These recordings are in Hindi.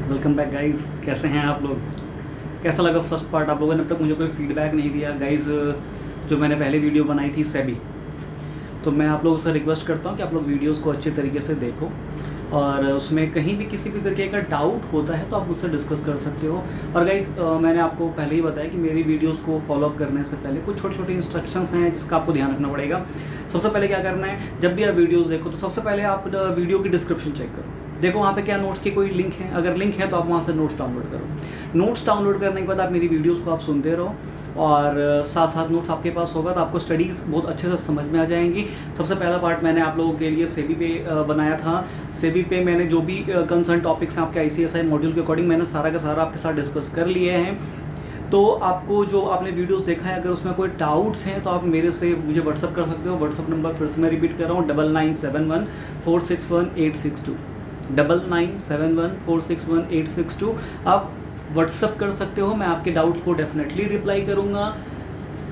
Welcome back guys. कैसे हैं आप लोग? कैसा लगा फर्स्ट पार्ट? आप लोगों ने अब तक मुझे कोई फीडबैक नहीं दिया गाइस। जो मैंने पहले वीडियो बनाई थी सेबी, तो मैं आप लोगों से रिक्वेस्ट करता हूं कि आप लोग वीडियोस को अच्छे तरीके से देखो और उसमें कहीं भी किसी भी तरीके का डाउट होता है तो आप मुझसे डिस्कस कर सकते हो। और गाइस मैंने आपको पहले ही बताया कि मेरी वीडियोस को फॉलो अप करने से पहले कुछ छोटे छोटे इंस्ट्रक्शंस हैं जिसका आपको ध्यान रखना पड़ेगा। सबसे पहले क्या करना है, जब भी आप वीडियोस देखो तो सबसे पहले आप वीडियो की डिस्क्रिप्शन चेक करो। देखो वहाँ पे क्या नोट्स की कोई लिंक है, अगर लिंक है तो आप वहाँ से नोट्स डाउनलोड करो। नोट्स डाउनलोड करने के बाद आप मेरी वीडियोस को आप सुनते रहो और साथ साथ नोट्स आपके पास होगा तो आपको स्टडीज़ बहुत अच्छे से समझ में आ जाएंगी। सबसे पहला पार्ट मैंने आप लोगों के लिए सेबी पे बनाया था। सेबी पे मैंने जो भी कंसर्न टॉपिक्स हैं आपके ICSI मॉड्यूल के अकॉर्डिंग मैंने सारा का सारा आपके साथ डिस्कस कर लिए हैं। तो आपको जो आपने वीडियोस देखा है, अगर उसमें कोई डाउट्स हैं तो आप मेरे से मुझे व्हाट्सअप कर सकते हो। व्हाट्सअप नंबर फिर से मैं रिपीट कर रहा हूँ, 9971461862 9971461862। आप व्हाट्सअप कर सकते हो, मैं आपके डाउट को डेफिनेटली रिप्लाई करूँगा।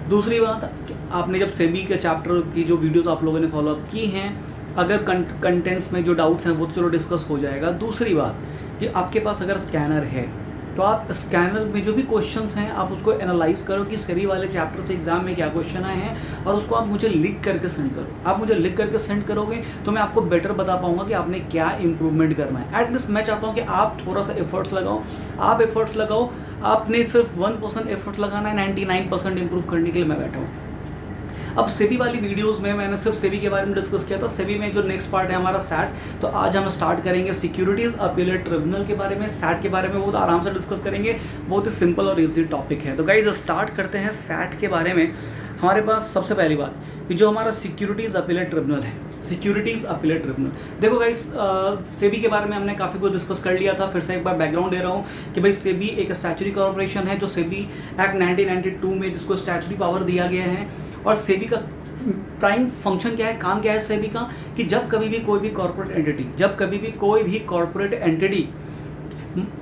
दूसरी बात, आपने जब सेबी के चैप्टर की जो वीडियोस आप लोगों ने फॉलोअप की हैं, अगर कंटेंट्स में जो डाउट्स हैं वो तो चलो डिस्कस हो जाएगा। दूसरी बात कि आपके पास अगर स्कैनर है तो आप स्कैनर में जो भी क्वेश्चंस हैं आप उसको एनालाइज करो कि सेबी वाले चैप्टर से एग्जाम में क्या क्वेश्चन आए हैं और उसको आप मुझे लिख करके सेंड करो। आप मुझे लिख करके सेंड करोगे तो मैं आपको बेटर बता पाऊंगा कि आपने क्या इंप्रूवमेंट करना है। एटलीस्ट मैं चाहता हूं कि आप थोड़ा सा एफर्ट्स लगाओ। आप एफर्ट्स लगाओ, आपने सिर्फ 1% एफर्ट्स लगाना है, 99% इंप्रूव करने के लिए मैं बैठा हूँ। अब सेबी वाली वीडियोस में मैंने सिर्फ सेबी के बारे में डिस्कस किया था। सेबी में जो नेक्स्ट पार्ट है हमारा सैट, तो आज हम स्टार्ट करेंगे सिक्योरिटीज अपीलेट ट्रिब्यूनल के बारे में। सैट के बारे में बहुत आराम से डिस्कस करेंगे, बहुत ही सिंपल और इजी टॉपिक है। तो गाइज स्टार्ट करते हैं सैट के बारे में। हमारे पास सबसे पहली बात कि जो हमारा सिक्योरिटीज़ अपीलेट ट्रिब्यूनल है, सिक्योरिटीज़ अपीलेट ट्रिब्यूनल। देखो गाइस सेबी के बारे में हमने काफ़ी कुछ डिस्कस कर लिया था। फिर से एक बार बैकग्राउंड दे रहा हूँ कि भाई सेबी एक स्टैचुटरी कॉर्पोरेशन है जो सेबी एक्ट 1992 में जिसको स्टैचुटरी पावर दिया गया है। और सेबी का प्राइम फंक्शन क्या है, काम क्या है सेबी का, कि जब कभी भी कोई भी कॉर्पोरेट एंटिटी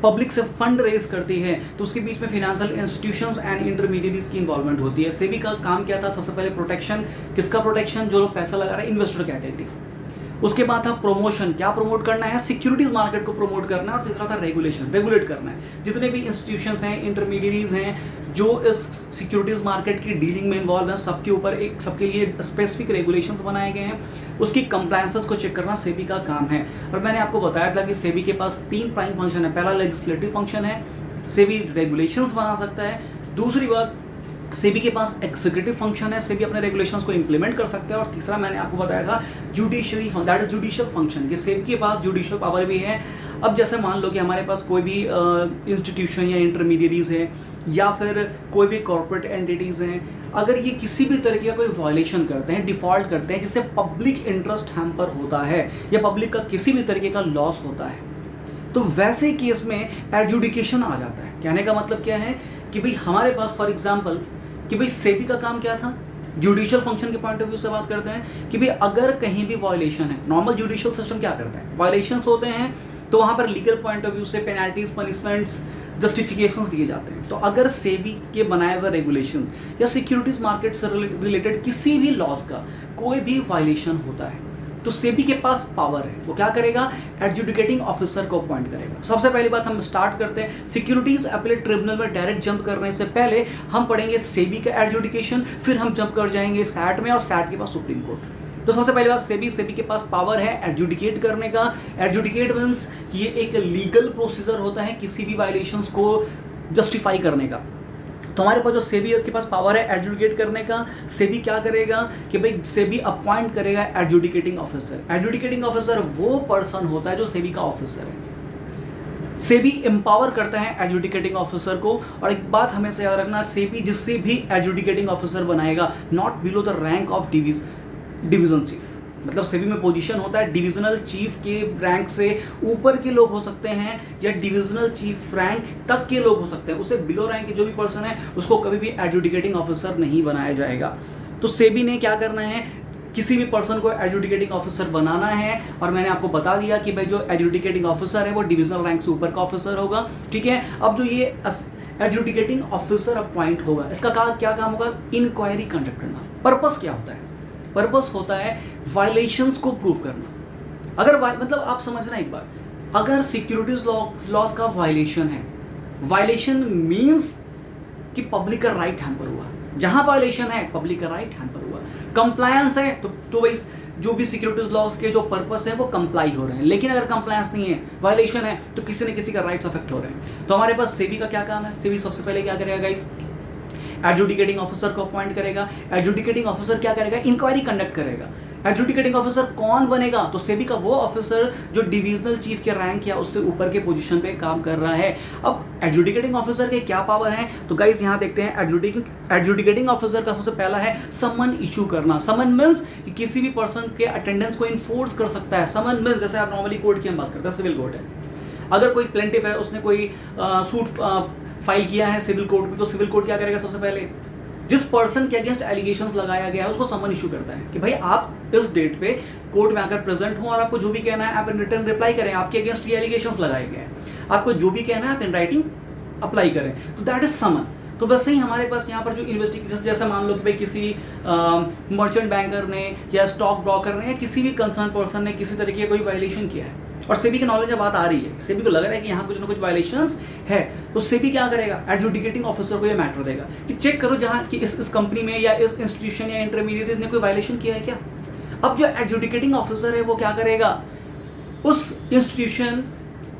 पब्लिक से फंड रेज करती है तो उसके बीच में फाइनेंशियल इंस्टीट्यूशंस एंड इंटरमीडिएरीज की इन्वॉल्वमेंट होती है। सेबी का काम क्या था, सबसे पहले प्रोटेक्शन। किसका प्रोटेक्शन? जो लोग पैसा लगा रहे हैं, इन्वेस्टर कैटेगरी। उसके बाद था प्रमोशन, क्या प्रमोट करना है, सिक्योरिटीज मार्केट को प्रमोट करना है। और तीसरा था रेगुलेशन, रेगुलेट करना है। जितने भी इंस्टीट्यूशंस हैं, इंटरमीडिएरीज हैं जो इस सिक्योरिटीज मार्केट की डीलिंग में इन्वॉल्व हैं, सबके ऊपर सबके लिए स्पेसिफिक रेगुलेशंस बनाए गए हैं। उसकी कंप्लायंसेस को चेक करना सेबी का काम है। और मैंने आपको बताया था कि सेबी के पास 3 प्राइम फंक्शन है। पहला लेजिस्लेटिव फंक्शन है, सेबी रेगुलेशंस बना सकता है। दूसरी बात, सेबी के पास एग्जीक्यूटिव फंक्शन है, सेबी अपने रेगुलेशंस को इंप्लीमेंट कर सकते हैं। और तीसरा मैंने आपको बताया था judiciary, that is judicial function, कि सेबी के पास जुडिशियल पावर भी है। अब जैसे मान लो कि हमारे पास कोई भी इंस्टीट्यूशन या इंटरमीडिएरीज है या फिर कोई भी कॉर्पोरेट एंटिटीज़ हैं, अगर ये किसी भी तरीके का कोई वायलेशन करते हैं, डिफॉल्ट करते हैं, जिससे पब्लिक इंटरेस्ट हैम्पर होता है या पब्लिक का किसी भी तरीके का लॉस होता है, तो वैसे केस में एडजुडिकेशन आ जाता है। कहने का मतलब क्या है कि भाई हमारे पास फॉर एग्जांपल कि भाई सेबी का काम क्या था, जुडिशियल फंक्शन के पॉइंट ऑफ व्यू से बात करते हैं कि भाई अगर कहीं भी वायलेशन है, नॉर्मल जुडिशियल सिस्टम क्या करता है, वायलेशंस होते हैं तो वहाँ पर लीगल पॉइंट ऑफ व्यू से पेनल्टीज, पनिशमेंट्स, जस्टिफिकेशंस दिए जाते हैं। तो अगर सेबी के बनाए हुए रेगुलेशन या सिक्योरिटीज मार्केट से रिलेटेड किसी भी लॉज का कोई भी वायलेशन होता है तो सेबी के पास पावर है, वो क्या करेगा, एडजुडिकेटिंग ऑफिसर को अपॉइंट करेगा। सबसे पहली बात हम स्टार्ट करते हैं सिक्योरिटीज अपीलेट ट्रिब्यूनल में। डायरेक्ट जंप करने से पहले हम पढ़ेंगे सेबी का एडजुडिकेशन, फिर हम जंप कर जाएंगे सैट में और सैट के पास सुप्रीम कोर्ट। तो सबसे पहली बात, सेबी के पास पावर है एडजुडिकेट करने का। एडजुडिकेट मींस कि ये एक लीगल प्रोसीजर होता है किसी भी वायलेशंस को जस्टिफाई करने का। तो हमारे पास जो सेबी है इसके पास पावर है एडजुडिकेट करने का। सेबी क्या करेगा कि भाई सेबी अपॉइंट करेगा एडजुडिकेटिंग ऑफिसर। एडजुडिकेटिंग ऑफिसर वो पर्सन होता है जो सेबी का ऑफिसर है। सेबी एम्पावर करता है एडजुडिकेटिंग ऑफिसर को। और एक बात हमेशा याद रखना, सेबी जिससे भी एडजुडिकेटिंग ऑफिसर बनाएगा not below the rank of division chief. मतलब सेबी में पोजीशन होता है, डिविजनल चीफ के रैंक से ऊपर के लोग हो सकते हैं या डिविजनल चीफ रैंक तक के लोग हो सकते हैं। उससे बिलो रैंक के जो भी पर्सन है उसको कभी भी एडजुडिकेटिंग ऑफिसर नहीं बनाया जाएगा। तो सेबी ने क्या करना है, किसी भी पर्सन को एडजुडिकेटिंग ऑफिसर बनाना है। और मैंने आपको बता दिया कि भाई जो एडजुडिकेटिंग ऑफिसर है वो डिविजनल रैंक से ऊपर का ऑफिसर होगा, ठीक है। अब जो ये एडजुडिकेटिंग ऑफिसर अपॉइंट होगा, इसका क्या काम होगा, इंक्वायरी कंडक्ट करना। पर्पस क्या होता है, पर्पस होता है वायलेशंस को प्रूव करना। अगर मतलब आप समझना एक बार, अगर सिक्योरिटीज लॉज का वायलेशन है, वायलेशन मीन्स कि पब्लिक का राइट हैम्पर हुआ, जहां वायलेशन है पब्लिक का राइट हैम्पर हुआ। कंप्लायंस है तो भाई जो भी सिक्योरिटीज लॉज के जो पर्पस है वो कंप्लाई हो रहे हैं, लेकिन अगर कंप्लायंस नहीं है, वायलेशन है, तो किसी न किसी का राइट्स अफेक्ट हो रहे हैं। तो हमारे पास सेबी का क्या काम है? सेबी सबसे पहले क्या करेगा गाइस? एडजुडिकेटिंग ऑफिसर को अपॉइंट करेगा। एडजुडिकेटिंग ऑफिसर क्या करेगा? इंक्वायरी कंडक्ट करेगा। एडजुडिकेटिंग ऑफिसर कौन बनेगा? तो सेबी का वो ऑफिसर जो डिविजनल चीफ के रैंक या उससे ऊपर के पोजीशन पे काम कर रहा है। अब एडजुडिकेटिंग ऑफिसर के क्या पावर है? तो गाइस यहाँ देखते हैं, एडजुडिकेटिंग ऑफिसर का सबसे पहला है समन इशू करना। समन मीन्स कि किसी भी पर्सन के अटेंडेंस को इन्फोर्स कर सकता है। समन मीन्स जैसे आप नॉर्मली कोर्ट की हम बात करते हैं, सिविल कोर्ट है, अगर कोई प्लेंटिफ है, उसने कोई सूट फाइल किया है सिविल कोर्ट में, तो सिविल कोर्ट क्या करेगा? सबसे पहले जिस पर्सन के अगेंस्ट एलिगेशंस लगाया गया है उसको समन इशू करता है कि भाई आप इस डेट पे कोर्ट में आकर प्रेजेंट हो और आपको जो भी कहना है आप इन रिटर्न रिप्लाई करें। आपके अगेंस्ट ये एलिगेशंस लगाए गए हैं, आपको जो भी कहना है आप इन राइटिंग अप्लाई करें, तो दैट इज समन। तो वैसे ही हमारे पास यहाँ पर जो इन्वेस्टिगेशन, जैसे मान लो कि भाई किसी मर्चेंट बैंकर ने या स्टॉक ब्रोकर ने या किसी भी कंसर्न पर्सन ने किसी तरीके का कोई वायलेशन किया है और सेबी के नॉलेज में बात आ रही है, सेबी को लग रहा है कि यहाँ कुछ ना कुछ वायलेशंस है, तो सेबी क्या करेगा? एडजुडिकेटिंग ऑफिसर को ये मैटर देगा कि चेक करो जहाँ कि इस कंपनी में या इस इंस्टीट्यूशन या इंटरमीडिएट ने कोई वायलेशन किया है क्या। अब जो एडजुडिकेटिंग ऑफिसर है वो क्या करेगा? उस इंस्टीट्यूशन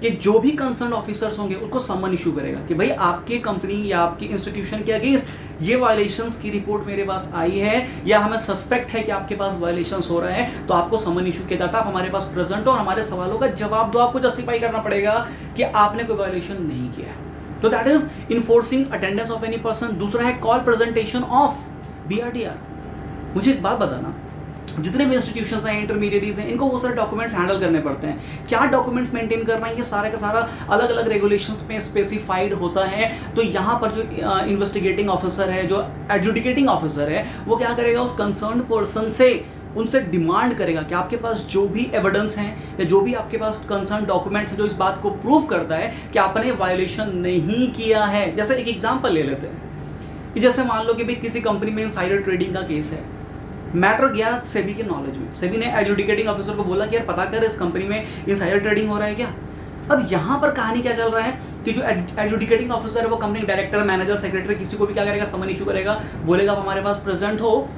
कि जो भी कंसर्न ऑफिसर्स होंगे उसको समन इशू करेगा कि भाई आपके कंपनी या आपकी इंस्टीट्यूशन के अगेंस्ट ये वायलेशंस की रिपोर्ट मेरे पास आई है या हमें सस्पेक्ट है कि आपके पास वायलेशंस हो रहे हैं, तो आपको समन इशू किया जाता है। आप हमारे पास प्रेजेंट हो और हमारे सवालों का जवाब दो। आपको जस्टिफाई करना पड़ेगा कि आपने कोई वायलेशन नहीं किया है। तो that is enforcing attendance of any person. दूसरा है कॉल प्रेजेंटेशन ऑफ BRTR। मुझे एक बात बताना, जितने भी इंस्टीट्यूशंस हैं, इंटरमीडिएट्स हैं, इनको बहुत सारे डॉक्यूमेंट्स हैंडल करने पड़ते हैं। क्या डॉक्यूमेंट्स मेंटेन करना है, ये सारा का सारा अलग अलग रेगुलेशंस में स्पेसिफाइड होता है। तो यहाँ पर जो इन्वेस्टिगेटिंग ऑफिसर है, जो एडजुडिकेटिंग ऑफिसर है, वो क्या करेगा? उस कंसर्न पर्सन से उनसे डिमांड करेगा कि आपके पास जो भी एविडेंस हैं या जो भी आपके पास कंसर्न डॉक्यूमेंट्स हैं जो इस बात को प्रूव करता है कि आपने वायलेशन नहीं किया है। जैसे एक एग्जाम्पल ले लेते हैं कि जैसे मान लो कि भाई किसी कंपनी में इनसाइडर ट्रेडिंग का केस है, मैटर गया सेबी के नॉलेज में, सेबी ने एडजुडिकेटिंग ऑफिसर को बोला कि यार पता कर इस कंपनी में इनसाइडर ट्रेडिंग हो रहा है क्या। अब यहाँ पर कहानी क्या चल रहा है कि जो एडजुडिकेटिंग ऑफिसर है वो कंपनी डायरेक्टर, मैनेजर, सेक्रेटरी किसी को भी क्या करेगा? समन इशू करेगा, बोलेगा आप हमारे पास प्रेजेंट हो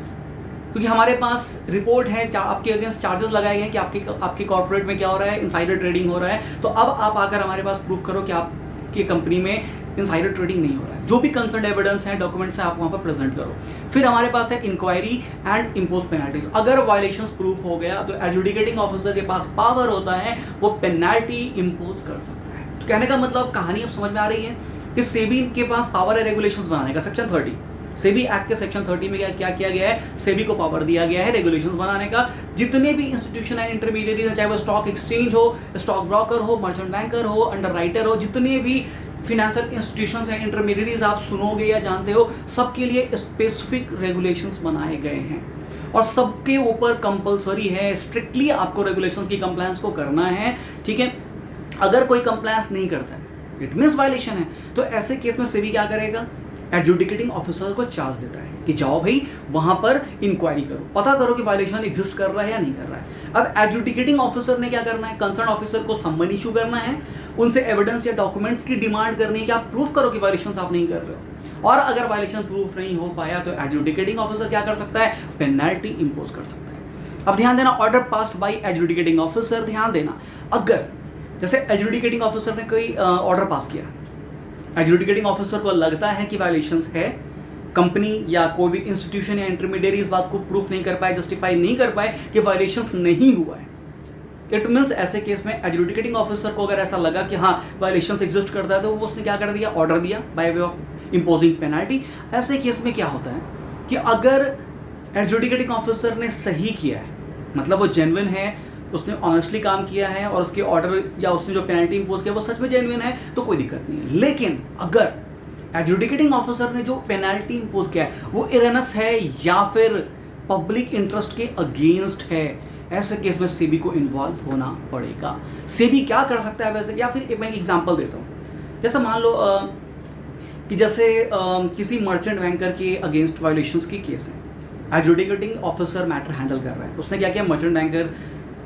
क्योंकि हमारे पास रिपोर्ट है, आपके अगेंस्ट चार्जेस लगाए गए हैं कि आपकी कॉर्पोरेट में क्या हो रहा है? इनसाइडर ट्रेडिंग हो रहा है। तो अब आप आकर हमारे पास प्रूफ करो कि आपकी कंपनी में इनसाइडर ट्रेडिंग नहीं हो रहा है। जो भी कंसर्न एविडेंस है, डॉक्यूमेंट्स है, आप वहां पर प्रेजेंट करो। फिर हमारे पास है इंक्वायरी एंड इम्पोज पेनल्टीज। अगर वायलेशंस प्रूफ हो गया तो एडजुडिकेटिंग ऑफिसर के पास पावर होता है, वो पेनल्टी इम्पोज कर सकता है। तो कहने का मतलब कहानी अब समझ में आ रही है कि सेबी के पास पावर है रेगुलेशंस बनाने का। सेक्शन 30 सेबी एक्ट के सेक्शन 30 में क्या किया गया है? सेबी को पावर दिया गया है रेगुलेशंस बनाने का। जितने भी इंस्टीट्यूशन एंड इंटरमीडिएट हैं, चाहे वो स्टॉक एक्सचेंज हो, स्टॉक ब्रोकर हो, मर्चेंट बैंकर हो, अंडरराइटर हो, जितने भी फिनेंशियल इंस्टीट्यूशंस एंड इंटरमीडिएट्स आप सुनोगे या जानते हो, सबके लिए स्पेसिफिक रेगुलेशंस बनाए गए हैं और सबके ऊपर कंपलसरी है, स्ट्रिक्टली आपको रेगुलेशंस की कंप्लायंस को करना है। ठीक है, अगर कोई कंप्लायंस नहीं करता है, इट मींस वायलेशन है, तो ऐसे केस में सेबी क्या करेगा? एडजुडिकेटिंग ऑफिसर को चार्ज देता है कि जाओ भाई वहां पर इंक्वायरी करो, पता करो कि वायलेशन एग्जिस्ट कर रहा है या नहीं कर रहा है। अब एडजुडिकेटिंग ऑफिसर ने क्या करना है? कंसर्न ऑफिसर को समन इशू करना है, उनसे एविडेंस या डॉक्यूमेंट्स की डिमांड करनी है कि आप प्रूफ करो कि वायलेशन आप नहीं कर रहे हो। और अगर वायलेशन प्रूफ नहीं हो पाया तो एडजुडिकेटिंग ऑफिसर क्या कर सकता है? पेनल्टी इंपोज कर सकता है। अब ध्यान देना, order passed by adjudicating officer. ध्यान देना, अगर जैसे एडजुडिकेटिंग ऑफिसर ने कोई ऑर्डर पास किया, एडजुडिकेटिंग ऑफिसर को लगता है कि वायलेशंस है, कंपनी या कोई भी इंस्टीट्यूशन या इंटरमीडिएट इस बात को प्रूफ नहीं कर पाए, जस्टिफाई नहीं कर पाए कि वायलेशंस नहीं हुआ है, इट मीन्स ऐसे केस में एडजुडिकेटिंग ऑफिसर को अगर ऐसा लगा कि हाँ वायलेशंस एग्जिस्ट करता है, तो वो उसने क्या कर दिया? ऑर्डर दिया by way of imposing penalty. ऐसे केस में क्या होता है कि अगर एडजुडिकेटिंग ऑफिसर ने सही किया है, मतलब वो जेन्युइन है, उसने ऑनेस्टली काम किया है और उसके ऑर्डर या उसने जो पेनल्टी इंपोज किया वो सच में जेन्युइन है, तो कोई दिक्कत नहीं है। लेकिन अगर एडजुडिकेटिंग ऑफिसर ने जो पेनल्टी इंपोज किया है वो इरेनस है या फिर पब्लिक इंटरेस्ट के अगेंस्ट है, ऐसे केस में सेबी को इन्वॉल्व होना पड़ेगा। सेबी क्या कर सकता है वैसे, या फिर मैं एग्जांपल देता हूँ। जैसे मान लो कि जैसे किसी मर्चेंट बैंकर के अगेंस्ट वायलेशंस की केस है, एडजुडिकेटिंग ऑफिसर मैटर हैंडल कर रहा है, उसने क्या किया? मर्चेंट बैंकर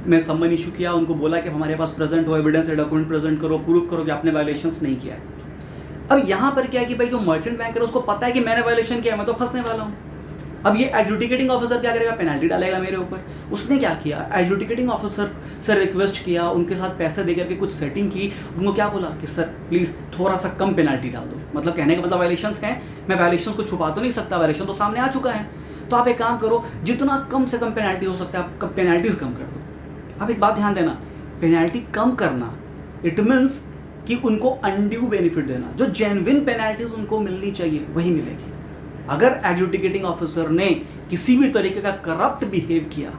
में सम्मन इशू किया, उनको बोला कि हमारे पास प्रेजेंट हो, एविडेंस या डॉक्यूमेंट प्रेजेंट करो, प्रूफ करो कि आपने वायलेशंस नहीं किया है। अब यहाँ पर क्या है कि भाई जो मर्चेंट बैंकर है उसको पता है कि मैंने वायलेशन किया है, मैं तो फंसने वाला हूँ। अब ये एडजुडिकेटिंग ऑफिसर क्या करेगा, पेनल्टी डालेगा मेरे ऊपर। उसने क्या किया, एडजुडिकेटिंग ऑफिसर से रिक्वेस्ट किया, उनके साथ पैसे देकर के कुछ सेटिंग की, उनको क्या बोला कि सर प्लीज़ थोड़ा सा कम पेनल्टी डाल दो। मतलब कहने का मतलब वायलेशंस हैं, मैं वायलेशंस को छुपा तो नहीं सकता, वायलेशन तो सामने आ चुका है, तो आप एक काम करो, जितना कम से कम पेनल्टी हो सकता है आप पेनल्टीज कम कर दो। अब एक बात ध्यान देना, पेनल्टी कम करना इट मीन्स कि उनको अनड्यू बेनिफिट देना, जो जेन्युइन पेनल्टीज उनको मिलनी चाहिए वही मिलेगी। अगर एडजुडिकेटिंग ऑफिसर ने किसी भी तरीके का करप्ट बिहेव किया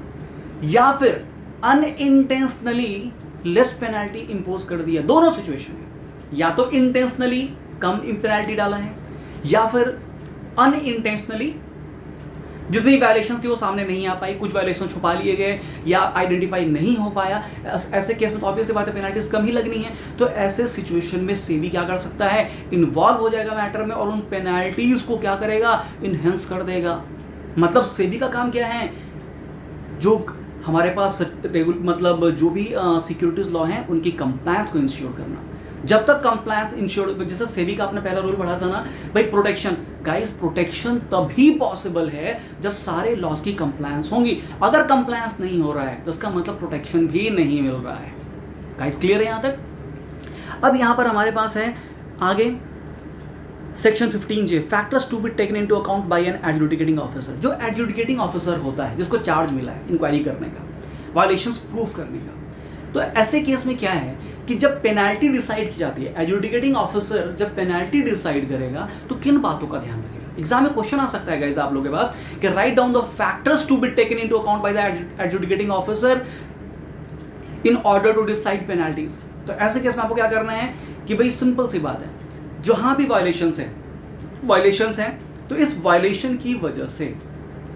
या फिर अनइंटेंशनली लेस पेनल्टी इंपोज कर दिया, दोनों सिचुएशन है, या तो इंटेंशनली कम पेनल्टी डाला है या फिर अनइंटेंशनली जितनी वायलेशन थी वो सामने नहीं आ पाई, कुछ वायलेशन छुपा लिए गए या आइडेंटिफाई नहीं हो पाया, ऐसे केस में तो ऑब्वियस बात है पेनल्टीज कम ही लगनी है। तो ऐसे सिचुएशन में सेबी क्या कर सकता है, इन्वॉल्व हो जाएगा मैटर में और उन पेनल्टीज को क्या करेगा, इनहेंस कर देगा। मतलब सेबी का काम क्या है, जो हमारे पास मतलब जो भी सिक्योरिटीज लॉ हैं उनकी कंप्लायंस को इंश्योर करना। जब तक कंप्लायंस इंश्योर, जैसे सेबी का आपने पहला रूल पढ़ा था ना भाई, प्रोटेक्शन, गाइस प्रोटेक्शन तभी पॉसिबल है जब सारे लॉज की कंप्लायंस होंगी। अगर कंप्लायंस नहीं हो रहा है तो उसका मतलब प्रोटेक्शन भी नहीं मिल रहा है। गाइस क्लियर है यहाँ तक? अब यहाँ पर हमारे पास है आगे section 15J, factors to be taken into account by an adjudicating officer. जो एडजुडिकेटिंग ऑफिसर होता है जिसको चार्ज मिला है इंक्वायरी करने का, वायलेशंस प्रूफ करने का, तो ऐसे केस में क्या है कि जब पेनल्टी डिसाइड की जाती है, एडजुडिकेटिंग ऑफिसर जब पेनल्टी डिसाइड करेगा तो किन बातों का ध्यान रखेगा। एग्जाम में क्वेश्चन आ सकता है गाइस आप लोगों के पास कि write down the factors to be taken into account by the adjudicating officer in order to decide penalties. तो ऐसे केस में आपको क्या करना है कि भाई सिंपल सी बात है, जहां भी वायलेशंस है तो इस वायलेशन की वजह से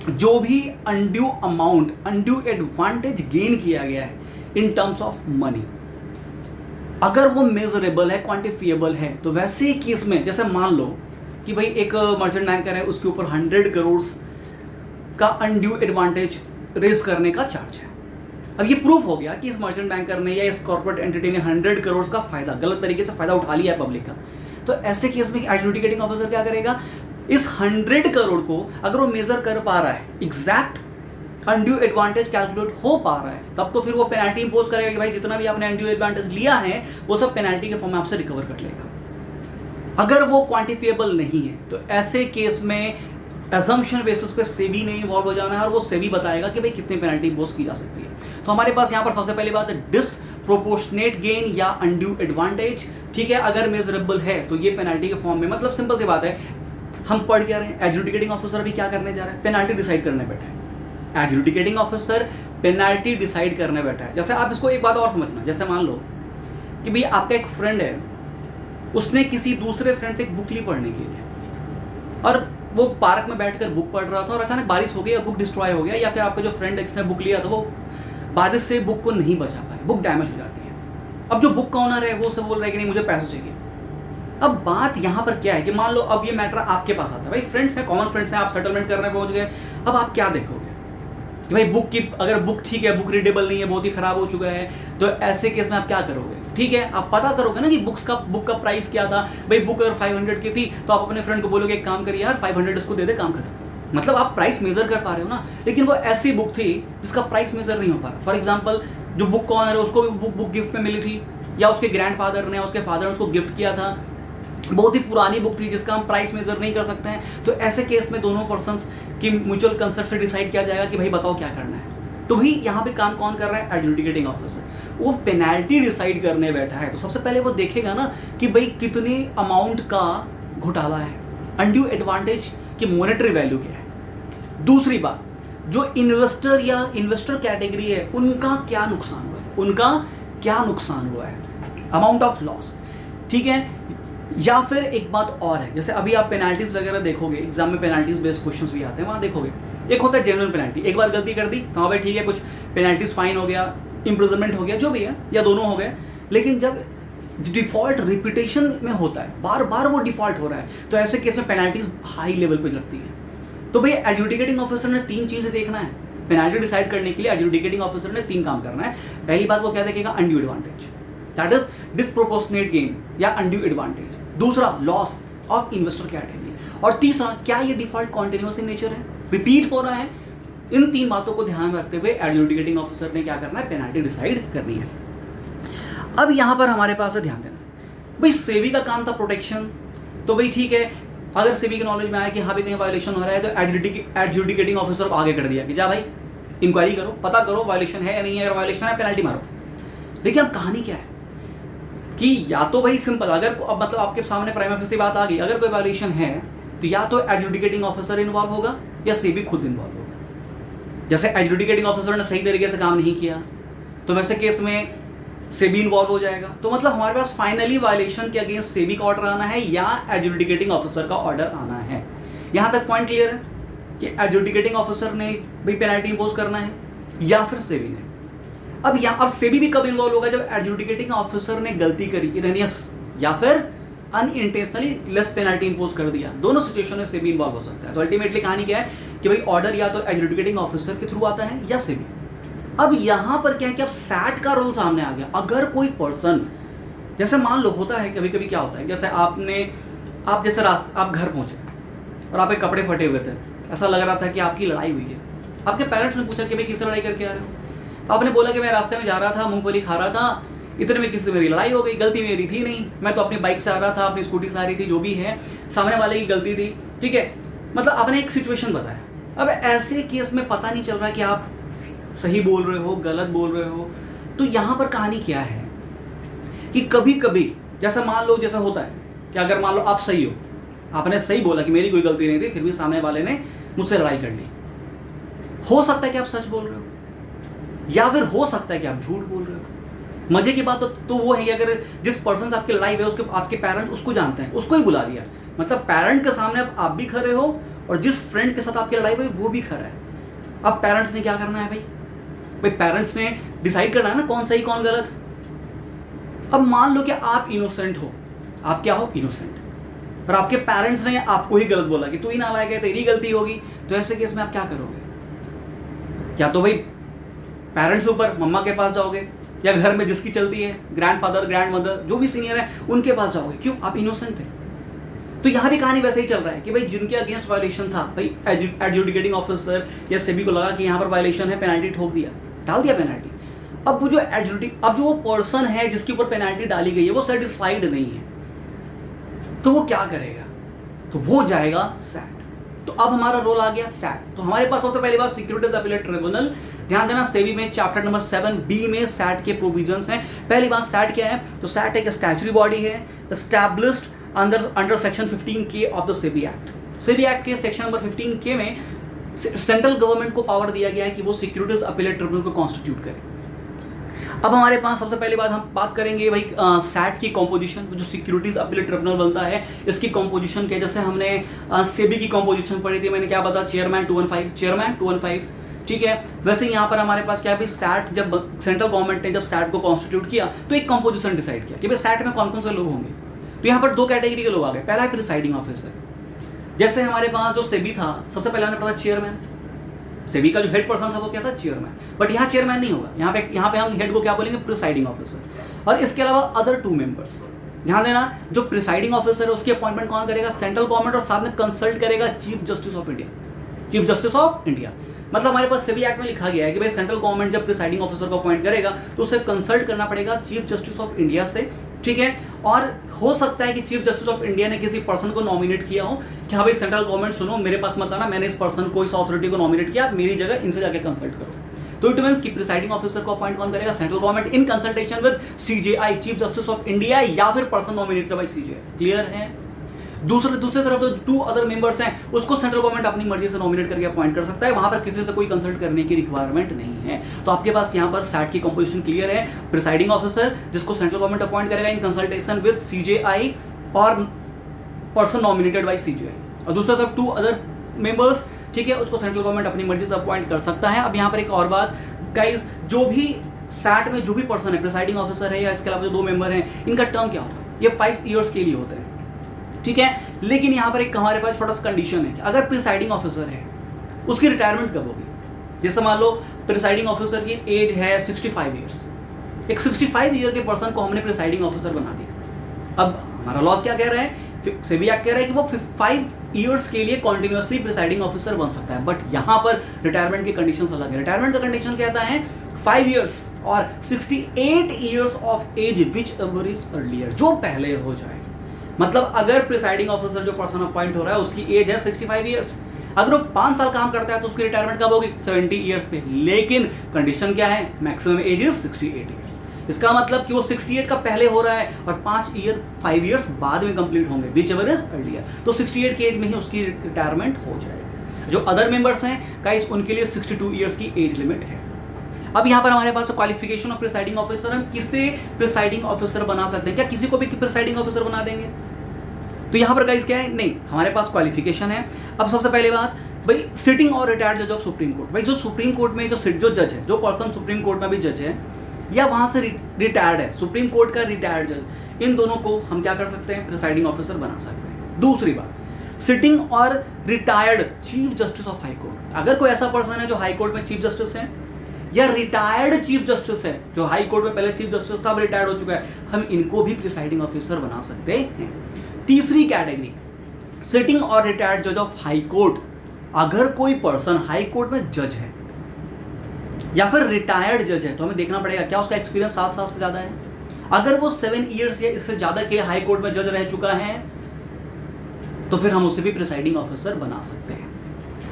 जो भी undue amount, undue advantage gain किया गया है इन टर्म्स ऑफ मनी, अगर वो मेजरेबल है, क्वांटिफिएबल है, तो वैसे केस में जैसे मान लो कि भाई एक मर्चेंट बैंकर है, उसके ऊपर 100 करोड़ का अनड्यू एडवांटेज रेज करने का चार्ज है। अब ये प्रूफ हो गया कि इस मर्चेंट बैंकर ने या इस कॉर्पोरेट एंटिटी ने 100 करोड़ का फायदा, गलत तरीके से फायदा उठा लिया है पब्लिक का। तो ऐसे केस में एडजुडिकेटिंग ऑफिसर क्या करेगा, इस 100 करोड़ को अगर वो मेजर कर पा रहा है, एग्जैक्ट अनड्यू एडवांटेज कैलकुलेट हो पा रहा है, तब तो फिर वो पेनल्टी इंपोज करेगा कि भाई जितना भी आपने अनड्यू एडवांटेज लिया है वो सब पेनल्टी के फॉर्म में आपसे रिकवर कर लेगा। अगर वो क्वांटिफिएबल नहीं है तो ऐसे केस में असम्पशन बेसिस पे सेबी ने इन्वॉल्व हो जाना है और वो सेबी बताएगा कि भाई कितनी पेनल्टी इंपोज की जा सकती है। तो हमारे पास यहाँ पर सबसे पहली बात है डिसप्रोपोर्शनेट गेन या अनड्यू एडवांटेज। ठीक है, अगर मेजरेबल है तो ये पेनल्टी के फॉर्म में, मतलब सिंपल सी बात है, हम पढ़ क्या रहे हैं, एडजुडिकेटिंग ऑफिसर अभी क्या करने जा रहा है, पेनल्टी डिसाइड करने बैठा है। एडजुडिकेटिंग ऑफिसर पेनल्टी डिसाइड करने बैठा है। जैसे आप इसको एक बात और समझना, जैसे मान लो कि भाई आपका एक फ्रेंड है, उसने किसी दूसरे फ्रेंड से एक बुक ली पढ़ने के लिए और वो पार्क में बैठकर बुक पढ़ रहा था और अचानक बारिश हो गई और बुक डिस्ट्रॉय हो गया, या फिर आपका जो फ्रेंड है जिसने बुक लिया था वो बारिश से बुक को नहीं बचा पाए, बुक डैमेज हो जाती है। अब जो बुक का ओनर है वो उससे बोल रहा है कि नहीं मुझे पैसे चाहिए। अब बात यहाँ पर क्या है कि मान लो अब ये मैटर आपके पास आता है, भाई फ्रेंड्स हैं, कॉमन फ्रेंड्स हैं, आप सेटलमेंट करने पहुंच गए। अब आप क्या देखोगे कि भाई बुक की, अगर बुक ठीक है, बुक रीडेबल नहीं है, बहुत ही खराब हो चुका है, तो ऐसे केस में आप क्या करोगे? ठीक है, आप पता करोगे ना कि बुक का प्राइस क्या था। भाई बुक अगर 500 की थी तो आप अपने फ्रेंड को बोलोगे एक काम करिए यार 500 इसको दे दे, काम खत्म। मतलब आप प्राइस मेजर कर पा रहे हो ना, लेकिन वो ऐसी बुक थी जिसका प्राइस मेजर नहीं हो पा रहा। फॉर एग्जाम्पल जो बुक का ओनर है उसको भी बुक गिफ्ट में मिली थी, या उसके ग्रैंडफादर ने, उसके फादर ने उसको गिफ्ट किया था, बहुत ही पुरानी बुक थी जिसका हम प्राइस मेजर नहीं कर सकते हैं। तो ऐसे केस में दोनों पर्सन्स की म्यूचुअल कंसेंट से डिसाइड किया जाएगा कि भाई बताओ क्या करना है। तो भी यहाँ पे काम कौन कर रहा है? Adjudicating officer. वो पेनल्टी डिसाइड करने बैठा है, तो सबसे पहले वो देखेगा ना कि भाई कितने अमाउंट का घोटाला है, अनड्यू एडवांटेज की मॉनेटरी वैल्यू क्या है। दूसरी बात, जो इन्वेस्टर या इन्वेस्टर कैटेगरी है उनका क्या नुकसान हुआ है, उनका क्या नुकसान हुआ है, अमाउंट ऑफ लॉस। ठीक है, या फिर एक बात और है, जैसे अभी आप पेनल्टीज वगैरह देखोगे, एग्जाम में पेनल्टीज बेस्ड क्वेश्चंस भी आते हैं, वहाँ देखोगे एक होता है जेन्युइन पेनल्टी, एक बार गलती कर दी तो हाँ भाई ठीक है, कुछ पेनल्टीज फाइन हो गया, इम्प्रिजनमेंट हो गया, जो भी है, या दोनों हो गए। लेकिन जब डिफॉल्ट रिपीटेशन में होता है, बार बार वो डिफॉल्ट हो रहा है, तो ऐसे केस में पेनल्टीज हाई लेवल पे लगती है। तो भाई एडजुडिकेटिंग ऑफिसर ने 3 चीज़ें देखना है, पेनाल्टी डिसाइड करने के लिए एडजुडिकेटिंग ऑफिसर ने 3 काम करना है। पहली बात वो क्या देखेगा, undue advantage, that is disproportionate gain या अनड्यू एडवांटेज। दूसरा, लॉस ऑफ इन्वेस्टर कैटेगरी। और तीसरा, क्या ये डिफॉल्ट कॉन्टिन्यूअस इन नेचर है, रिपीट हो रहा है। इन 3 बातों को ध्यान में रखते हुए एडजुडिकेटिंग ऑफिसर ने क्या करना है, पेनाल्टी डिसाइड करनी है। अब यहां पर हमारे पास है, ध्यान देना भाई, सेबी का काम था प्रोटेक्शन, तो भाई ठीक है, अगर सेबी के नॉलेज में आया कि हाँ भी कहीं वायलेशन हो रहा है तो एडजुडिकेटिंग ऑफिसर को आगे कर दिया कि जा भाई इंक्वायरी करो, पता करो वायलेशन है या नहीं है, अगर वायलेशन है पेनल्टी मारो। लेकिन अब कहानी क्या है कि या तो भाई सिंपल, अगर अब मतलब आपके सामने प्राइमा फेसी बात आ गई, अगर कोई वायलेशन है तो या तो एडजुडिकेटिंग ऑफिसर इन्वॉल्व होगा या सेबी खुद इन्वॉल्व होगा। जैसे एडजुडिकेटिंग ऑफिसर ने सही तरीके से काम नहीं किया तो वैसे केस में सेबी इन्वॉल्व हो जाएगा। तो मतलब हमारे पास फाइनली वायलेशन के अगेंस्ट सेबी का ऑर्डर आना है या एडजुडिकेटिंग ऑफिसर का ऑर्डर आना है। यहां तक पॉइंट क्लियर है कि एडजुडिकेटिंग ऑफिसर ने भी पेनल्टी इंपोज करना है या फिर सेबी ने। अब सेबी भी कब इन्वॉल्व होगा, जब एडजुडिकेटिंग ऑफिसर ने गलती करी इरेनियस या फिर अनइंटेंशनली लेस पेनल्टी इंपोज कर दिया, दोनों सिचुएशन में सेबी इन्वॉल्व हो सकता है। तो अल्टीमेटली कहानी क्या है कि भाई ऑर्डर या तो एडजुडिकेटिंग ऑफिसर के थ्रू आता है या सेबी। अब यहां पर क्या है कि अब सैट का रोल सामने आ गया। अगर कोई पर्सन, जैसे मान लो होता है कभी कभी क्या होता है, जैसे आप घर पहुंचे और आपके कपड़े फटे हुए थे, ऐसा लग रहा था कि आपकी लड़ाई हुई है। आपके पेरेंट्स ने पूछा कि भाई किससे लड़ाई करके आ रहे हो, तो आपने बोला कि मैं रास्ते में जा रहा था, मूंगफली खा रहा था, इतने में किसी से मेरी लड़ाई हो गई, गलती मेरी थी नहीं, मैं तो अपनी बाइक से आ रहा था, अपनी स्कूटी से आ रही थी, जो भी है सामने वाले की गलती थी, ठीक है। मतलब आपने एक सिचुएशन बताया। अब ऐसे केस में पता नहीं चल रहा कि आप सही बोल रहे हो गलत बोल रहे हो। तो यहां पर कहानी क्या है कि कभी कभी जैसा मान लो, जैसा होता है कि अगर मान लो आप सही हो, आपने सही बोला कि मेरी कोई गलती नहीं थी, फिर भी सामने वाले ने मुझसे लड़ाई कर ली, हो सकता है कि आप सच बोल रहे हो या फिर हो सकता है कि आप झूठ बोल रहे हो। मजे की बात तो वो है कि अगर जिस पर्सन से आपकी लड़ाई है उसके आपके पेरेंट्स उसको जानते हैं, उसको ही बुला दिया, मतलब पेरेंट के सामने अब आप भी खड़े हो और जिस फ्रेंड के साथ आपकी लड़ाई हुई वो भी खड़ा है। अब पेरेंट्स ने क्या करना है भाई पेरेंट्स ने डिसाइड करना है ना कौन सही कौन गलत। अब मान लो कि आप इनोसेंट हो, आप क्या हो, इनोसेंट, और आपके पेरेंट्स ने आपको ही गलत बोला कि तू ही नालायक है, तेरी गलती होगी। तो ऐसे केस में आप क्या करोगे? क्या तो भाई पेरेंट्स ऊपर मम्मा के पास जाओगे या घर में जिसकी चलती है ग्रैंडफादर ग्रैंडमदर जो भी सीनियर है उनके पास जाओगे, क्यों? आप इनोसेंट थे। तो यहाँ भी कहानी वैसे ही चल रहा है कि भाई जिनके अगेंस्ट वायलेशन था, भाई एडजुडिकेटिंग ऑफिसर या सेबी को लगा कि यहाँ पर वायलेशन है, पेनल्टी ठोक दिया, डाल दिया पेनल्टी। अब जो वो पर्सन है जिसके ऊपर पेनल्टी डाली गई है वो सेटिस्फाइड नहीं है, तो वो क्या करेगा? तो वो जाएगा सैट। तो अब हमारा रोल आ गया सैट। तो हमारे पास सबसे पहली बात सिक्योरिटीज अपीलेट ट्रिब्यूनल। ध्यान देना सेबी में चैप्टर नंबर 7B में सैट के प्रोविजंस हैं। पहली बात सैट क्या है? तो सैट एक स्टैट्यूटरी बॉडी है established under section 15K of the SEBI act. SEBI act के सेक्शन नंबर 15K में सेंट्रल गवर्नमेंट को पावर दिया गया है कि वो सिक्योरिटीज अपीलेट ट्रिब्यूनल को कॉन्स्टिट्यूट करे। अब हमारे पास सबसे पहले बात हम बात करेंगे भाई सैट की कॉम्पोजिशन, जो सिक्योरिटीज अपीलेट ट्रिब्यूनल बनता है इसकी कॉम्पोजिशन के। जैसे हमने सेबी की कॉम्पोजिशन पढ़ी थी, मैंने क्या बताया, चेयरमैन 215, ठीक है। वैसे यहाँ पर हमारे पास क्या है भाई, सैट जब सेंट्रल गवर्नमेंट ने जब सैट को कॉन्स्टिट्यूट किया तो एक कॉम्पोजिशन डिसाइड किया कि भाई सैट में कौन कौन से लोग होंगे। तो यहाँ पर 2 कैटेगरी के लोग आ गए। पहला है प्रिसाइडिंग ऑफिसर। जैसे हमारे पास जो सेबी था सबसे पहले हमने पढ़ा चेयरमैन। सेबी का जो हेड पर्सन था वो क्या था, चेयरमैन। बट यहाँ चेयरमैन नहीं होगा, यहाँ पे हम हेड को क्या बोलेंगे, प्रिसाइडिंग ऑफिसर। और इसके अलावा अदर 2 मेंबर्स। ध्यान देना, जो प्रिसाइडिंग ऑफिसर है उसकी अपॉइंटमेंट कौन करेगा, सेंट्रल गवर्नमेंट, और साथ में कंसल्ट करेगा chief justice of India. Chief justice of India मतलब हमारे पास सेबी एक्ट में लिखा गया है कि भाई सेंट्रल गवर्नमेंट जब प्रिसाइडिंग ऑफिसर को अपॉइंट करेगा तो उसे कंसल्ट करना पड़ेगा चीफ जस्टिस ऑफ इंडिया से, ठीक है। और हो सकता है कि चीफ जस्टिस ऑफ इंडिया ने किसी पर्सन को नॉमिनेट किया हो कि हाँ भाई सेंट्रल गवर्नमेंट सुनो, मेरे पास मत आना, मैंने इस पर्सन को, इस अथॉरिटी को नॉमिनेट किया, मेरी जगह इनसे जाके कंसल्ट करो। तो इट मींस कि प्रिसाइडिंग ऑफिसर को अपॉइंट कौन करेगा, central government in consultation with CJI, chief justice of India, या फिर person nominated by CJI. Clear है? दूसरे तरफ जो 2 अदर मेंबर्स हैं उसको सेंट्रल गवर्नमेंट अपनी मर्जी से नॉमिनेट करके अपॉइंट कर सकता है, वहां पर किसी से कोई कंसल्ट करने की रिक्वायरमेंट नहीं है। तो आपके पास यहाँ पर सैट की कंपोजिशन क्लियर है। प्रिसाइडिंग ऑफिसर जिसको सेंट्रल गवर्नमेंट अपॉइंट करेगा इन कंसल्टेशन विद सीजेआई और पर्सन नॉमिनेटेड बाय सीजेआई, और दूसरा तरफ 2 अदर मेंबर्स, ठीक है, उसको सेंट्रल गवर्नमेंट अपनी मर्जी से अपॉइंट कर सकता है। अब यहाँ पर एक और बात गाइज, जो भी सैट में जो भी पर्सन है, प्रिसाइडिंग ऑफिसर है या इसके अलावा जो 2 मेंबर हैं, इनका टर्म क्या होगा, ये 5 ईयर्स के लिए होता है, ठीक है। लेकिन यहाँ पर एक हमारे पास छोटा सा कंडीशन है कि अगर प्रिसाइडिंग ऑफिसर है उसकी रिटायरमेंट कब होगी, जैसे मान लो प्रिसाइडिंग ऑफिसर की एज है 65 ईयर्स, एक 65 ईयर के पर्सन को हमने प्रिसाइडिंग ऑफिसर बना दिया। अब हमारा लॉस क्या कह रहा है, सेबी एक्ट कह रहा है कि वो 5 ईयर्स के लिए कॉन्टिन्यूसली प्रिसाइडिंग ऑफिसर बन सकता है, बट यहां पर रिटायरमेंट की कंडीशंस अलग है। रिटायरमेंट का कंडीशन कहता है 5 ईयर्स और 68 years of age whichever is earlier, जो पहले हो जाए। मतलब अगर प्रिसाइडिंग ऑफिसर जो पर्सन अपॉइंट हो रहा है उसकी एज है 65 ईयर्स, अगर वो 5 साल काम करता है तो उसकी रिटायरमेंट कब होगी, 70 ईयर्स पे। लेकिन कंडीशन क्या है, मैक्सिमम एज इज 68 ईयर्स। इसका मतलब कि वो 68 का पहले हो रहा है और 5 ईयर्स बाद में कंप्लीट होंगे, विच एवर इज अर्लियर, तो 68 की एज में ही उसकी रिटायरमेंट हो जाएगी। जो अदर मेंबर्स हैं गाइस, उनके लिए 62 ईयर्स की एज लिमिट है। अब यहाँ पर हमारे पास क्वालिफिकेशन ऑफ प्रिसाइडिंग ऑफिसर, हम किसे प्रिसाइडिंग ऑफिसर बना सकते हैं, क्या किसी को भी प्रिसाइडिंग ऑफिसर बना देंगे? तो यहाँ पर गाइस क्या है, नहीं, हमारे पास क्वालिफिकेशन है। अब सबसे पहले बात भाई, सिटिंग और रिटायर्ड जज ऑफ सुप्रीम कोर्ट। भाई जो सुप्रीम कोर्ट में जो जज है, जो पर्सन सुप्रीम कोर्ट में भी जज है या वहां से रिटायर्ड है, सुप्रीम कोर्ट का रिटायर्ड जज, इन दोनों को हम क्या कर सकते हैं, प्रिसाइडिंग ऑफिसर बना सकते हैं। दूसरी बात, सिटिंग और retired chief justice of high court. अगर कोई ऐसा पर्सन है जो हाई कोर्ट में चीफ जस्टिस है या रिटायर्ड चीफ जस्टिस है, जो हाई कोर्ट में पहले चीफ जस्टिस था अब रिटायर्ड हो चुका है, हम इनको भी प्रिसाइडिंग ऑफिसर बना सकते हैं। तीसरी कैटेगरी, सिटिंग और रिटायर्ड जज ऑफ हाई कोर्ट। अगर कोई पर्सन हाई कोर्ट में जज है या फिर रिटायर्ड जज है तो हमें देखना पड़ेगा क्या उसका एक्सपीरियंस 7 साल से ज़्यादा है। अगर वो 7 ईयर्स या इससे ज़्यादा के लिए हाई कोर्ट में जज रह चुका है तो फिर हम उसे भी प्रिसाइडिंग ऑफिसर बना सकते हैं।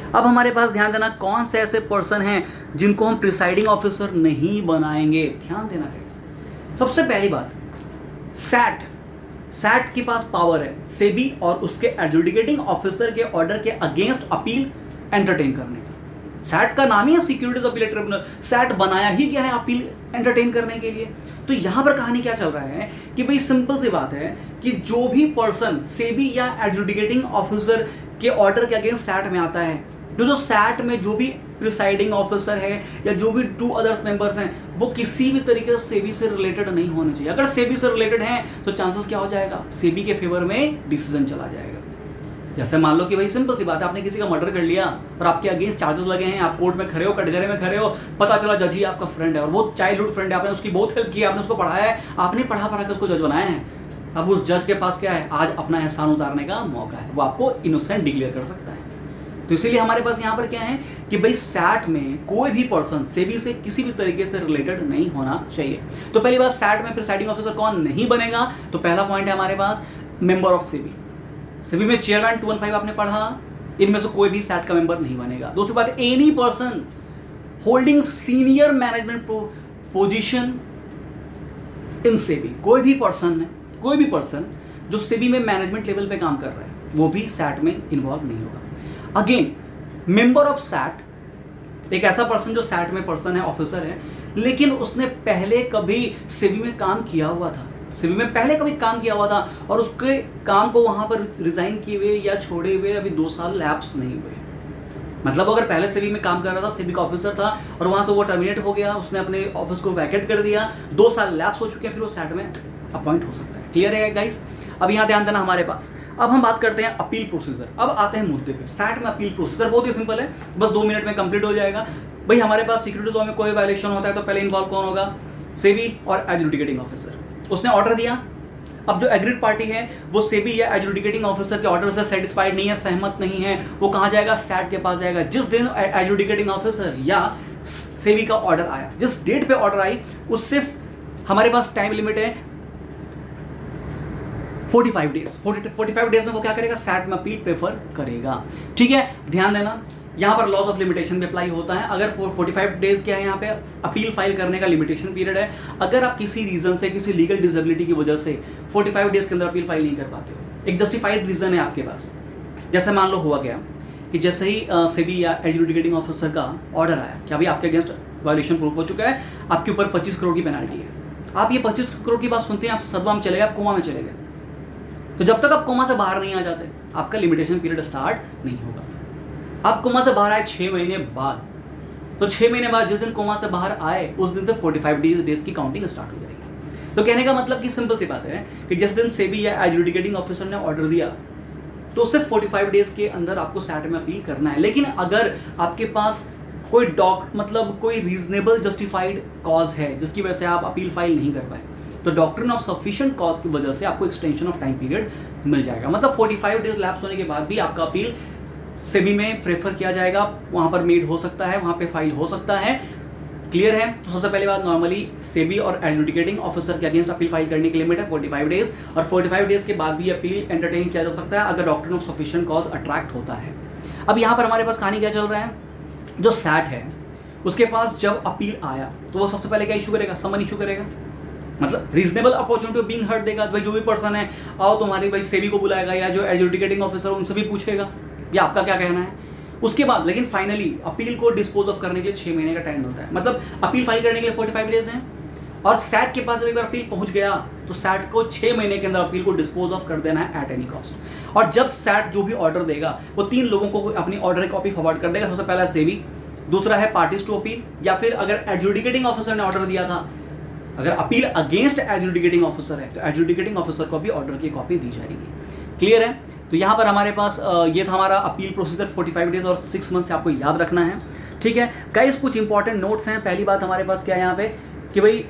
अब हमारे पास ध्यान देना, कौन से ऐसे पर्सन हैं जिनको हम प्रिसाइडिंग ऑफिसर नहीं बनाएंगे, ध्यान देना गाइस। सबसे पहली बात, सैट के पास पावर है सेबी और उसके एडजुडिकेटिंग ऑफिसर के ऑर्डर के अगेंस्ट अपील एंटरटेन करने का। सैट का नाम ही है सिक्योरिटीज अपीलेट ट्रिब्यूनल, सैट बनाया ही क्या है, अपील एंटरटेन करने के लिए। तो यहां पर कहानी क्या चल रहा है कि भाई सिंपल सी बात है कि जो भी पर्सन सेबी या एडजुडिकेटिंग ऑफिसर के ऑर्डर के अगेंस्ट सैट में आता है, जो सैट में जो भी प्रिसाइडिंग ऑफिसर है या जो भी 2 अदर्स मेंबर्स हैं, वो किसी भी तरीके से सेबी से रिलेटेड नहीं होने चाहिए। अगर सेबी से रिलेटेड हैं तो चांसेस क्या हो जाएगा, सेबी के फेवर में डिसीजन चला जाएगा। जैसे मान लो कि भाई सिंपल सी बात है, आपने किसी का मर्डर कर लिया और आपके अगेंस्ट चार्जेस लगे हैं, आप कोर्ट में खड़े हो, कटघरे में खड़े हो, पता चला जज ही आपका फ्रेंड है और वो चाइल्डहुड फ्रेंड है, आपने उसकी बहुत हेल्प की, आपने उसको पढ़ाया है, आपने पढ़ा कर उसको जज बनाया है। अब उस जज के पास क्या है, आज अपना एहसान उतारने का मौका है, वो आपको इनोसेंट डिक्लेयर कर सकता है। तो इसीलिए हमारे पास यहाँ पर क्या है कि भाई सैट में कोई भी पर्सन सेबी से किसी भी तरीके से रिलेटेड नहीं होना चाहिए। तो पहली बात, सैट में प्रिसाइडिंग ऑफिसर कौन नहीं बनेगा, तो पहला पॉइंट है हमारे पास मेंबर ऑफ सेबी। सेबी में चेयरमैन 215 आपने पढ़ा, इनमें से कोई भी सैट का मेंबर नहीं बनेगा। दूसरी बात, any person holding senior management position in SEBI, कोई भी पर्सन जो सेबी में मैनेजमेंट लेवल पे काम कर रहा है वो भी सैट में इन्वॉल्व नहीं होगा। अगेन, मेंबर ऑफ सैट, एक ऐसा पर्सन जो सैट में पर्सन है, ऑफिसर है, लेकिन उसने पहले कभी सेबी में काम किया हुआ था, और उसके काम को वहां पर रिजाइन किए हुए या छोड़े हुए अभी 2 साल लैप्स नहीं हुए। मतलब अगर पहले सेबी में काम कर रहा था, सेबी का ऑफिसर था और वहां से वो टर्मिनेट हो गया, उसने अपने ऑफिस को वैकेट कर दिया, 2 साल लैप्स हो चुके हैं, फिर वो सैट में अपॉइंट हो सकता है। क्लियर है गाइस? अब यहाँ ध्यान देना हमारे पास। अब हम बात करते हैं अपील प्रोसीजर। अब आते हैं मुद्दे पे। सैट में अपील प्रोसीजर बहुत ही सिंपल है, बस 2 मिनट में कंप्लीट हो जाएगा। भाई हमारे पास सिक्योरिटी लॉ में कोई वायलेशन होता है तो पहले इन्वॉल्व कौन होगा, सेबी और एडजुडिकेटिंग ऑफिसर। उसने ऑर्डर दिया, अब जो एग्रीड पार्टी है वो सेबी या एडजुडिकेटिंग ऑफिसर के ऑर्डर से सेटिस्फाइड नहीं है, सहमत नहीं है, वो कहाँ जाएगा, सैट के पास जाएगा। जिस दिन एडजुडिकेटिंग ऑफिसर या सेबी का ऑर्डर आया, जिस डेट पे ऑर्डर आई, उससे हमारे पास टाइम लिमिट है 45 डेज। 45 डेज में वो क्या करेगा, सैट में अपील प्रेफर करेगा। ठीक है, ध्यान देना यहाँ पर लॉज ऑफ लिमिटेशन भी अप्लाई होता है। अगर 45 डेज क्या है, यहाँ पे अपील फाइल करने का लिमिटेशन पीरियड है। अगर आप किसी रीजन से, किसी लीगल डिसेबिलिटी की वजह से 45 डेज के अंदर अपील फाइल नहीं कर पाते हो, एक जस्टिफाइड रीजन है आपके पास, जैसे मान लो हुआ गया कि जैसे ही सेबी या एडजुडिकेटिंग ऑफिसर का ऑर्डर आया कि अभी आपके अगेंस्ट वायलेशन प्रूफ हो चुका है, आपके ऊपर 25 करोड़ की पेनाल्टी है। आप ये 25 करोड़ की बात सुनते हैं, आप सदमा में चले गए, आप कोमा में चले गए। तो जब तक आप कोमा से बाहर नहीं आ जाते, आपका लिमिटेशन पीरियड स्टार्ट नहीं होगा। आप कोमा से बाहर आए 6 महीने बाद, तो 6 महीने बाद जिस दिन कोमा से बाहर आए उस दिन से 45 डेज की काउंटिंग स्टार्ट हो जाएगी। तो कहने का मतलब कि सिंपल सी बात है कि जिस दिन सेबी या एडजुडिकेटिंग ऑफिसर ने ऑर्डर दिया तो सिर्फ 45 डेज के अंदर आपको सैट में अपील करना है। लेकिन अगर आपके पास कोई मतलब कोई रीजनेबल जस्टिफाइड कॉज है जिसकी वजह से आप अपील फाइल नहीं कर पाए, तो डॉक्ट्रिन ऑफ सफिशिएंट कॉज की वजह से आपको एक्सटेंशन ऑफ टाइम पीरियड मिल जाएगा। मतलब 45 डेज लैप्स होने के बाद भी आपका अपील सेबी में प्रेफर किया जाएगा, वहां पर मेड हो सकता है, वहां पे फाइल हो सकता है। क्लियर है? तो सबसे पहले बात, नॉर्मली सेबी और एडजुडिकेटिंग ऑफिसर के अगेंस्ट अपील फाइल करने की लिमिट है 45 डेज, और 45 डेज के बाद भी अपील एंटरटेन किया जा सकता है अगर doctrine of sufficient cause attract होता है। अब यहाँ पर हमारे पास कहानी क्या चल रहा है, जो सैट है उसके पास जब अपील आया तो वो सबसे पहले क्या इशू करेगा, समन इशू करेगा, मतलब रीजनेबल अपॉर्चुनिटी बीइंग हर्ड देगा। भाई जो भी पर्सन है आओ तुम्हारी भाई सेबी को बुलाएगा, या जो एडजुडिकेटिंग ऑफिसर उनसे भी पूछेगा या आपका क्या कहना है। उसके बाद लेकिन फाइनली अपील को डिस्पोज ऑफ करने के लिए 6 महीने का टाइम मिलता है, मतलब अपील फाइल करने के लिए 45 डेज हैं, और सैट के पास जब एक बार अपील पहुंच गया तो सैट को 6 महीने के अंदर अपील को डिस्पोज ऑफ कर देना है एट एनी कॉस्ट। और जब सैट जो भी ऑर्डर देगा वो 3 लोगों को अपनी ऑर्डर की कॉपी फॉरवर्ड कर देगा। सबसे पहला सेबी, दूसरा है पार्टीज टू अपील, या फिर अगर एडजुडिकेटिंग ऑफिसर ने ऑर्डर दिया था, अगर अपील अगेंस्ट एडजुडिकेटिंग ऑफिसर है तो एडजुडिकेटिंग ऑफिसर को भी ऑर्डर की कॉपी दी जाएगी। क्लियर है? तो यहाँ पर हमारे पास ये था हमारा अपील प्रोसीजर 45 डेज और 6 मंथ से आपको याद रखना है। ठीक है गाइस, कुछ इंपॉर्टेंट नोट्स हैं। पहली बात हमारे पास क्या है यहाँ पे कि भाई